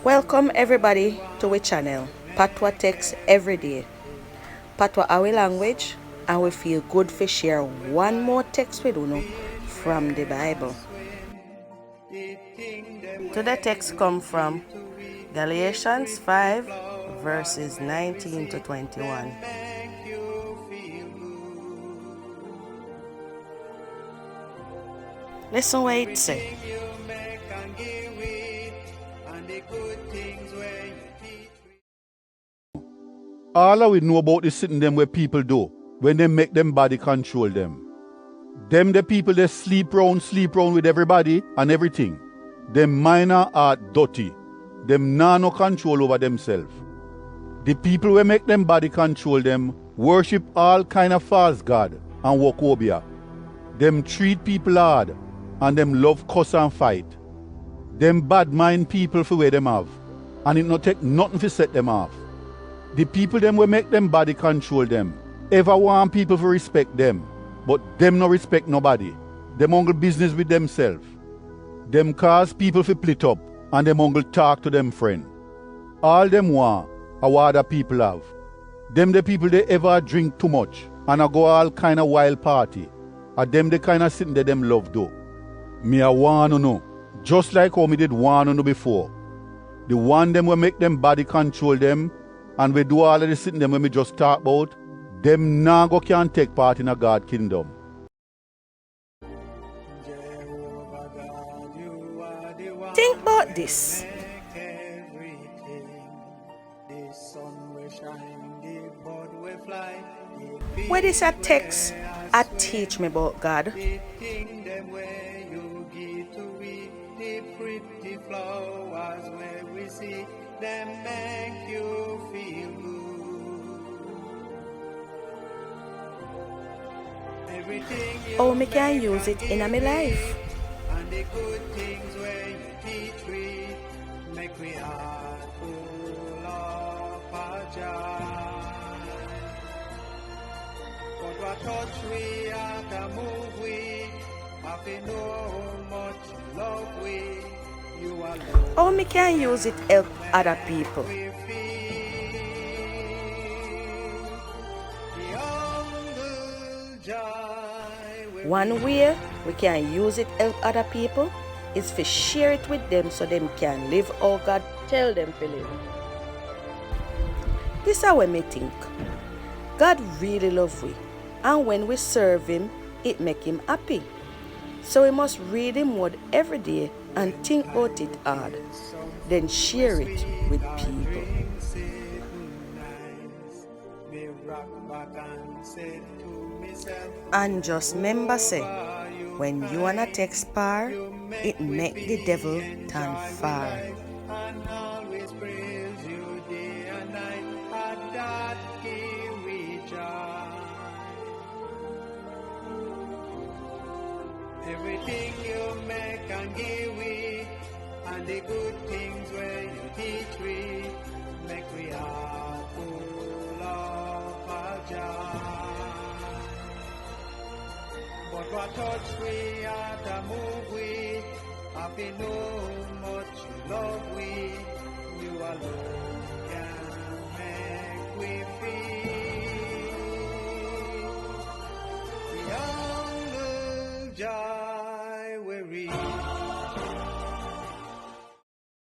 Welcome everybody to our channel, Patwa Tex Evridie. Patwa our language, and we feel good to share one more text with you from the Bible. Today's text come from Galatians 5 verses 19 to 21. Listen what it says. All we know about the sitting them where people do when they make them body control them. Them the people they sleep round with everybody and everything. Them minor are dirty. Them no control over themselves. The people we make them body control them worship all kind of false god and wokobia. Them treat people hard and them love cuss and fight. Them bad mind people for where them have, and it not take nothing to set them off. The people them will make them body control them. Ever want people to respect them, but them no respect nobody. Them only business with themselves. Them cause people to split up, and them only talk to them friend. All them want are what other people have. Them the people they ever drink too much, and I go all kind of wild party. Are them the kind of sitting that them love do. Me I want to know, just like how me did want to know before. The one them will make them body control them, and we do all of the sitting them when we just talk about, them now go can take part in a God kingdom. Think about this. Where is a text I teach me about God? Them make you feel good. Oh, me can use it in my life. And the good things where you teach we make we heart full of joy. But what touch we and the move we, have to know much love we. Oh, me can use it help other people. One way we can use it help other people is to share it with them so them can live how God tell them to live. This is how me think. God really love we, and when we serve Him, it make Him happy. So we must read Him word every day and think about it hard, then share it with people. And just remember say, when you wanna text far, it make the devil turn far. Everything you make and give we, and the good things where you teach we, make we heart full of joy. But what touch we and the move we, have to know much love we, you alone can make we feel. The humble joy we reach.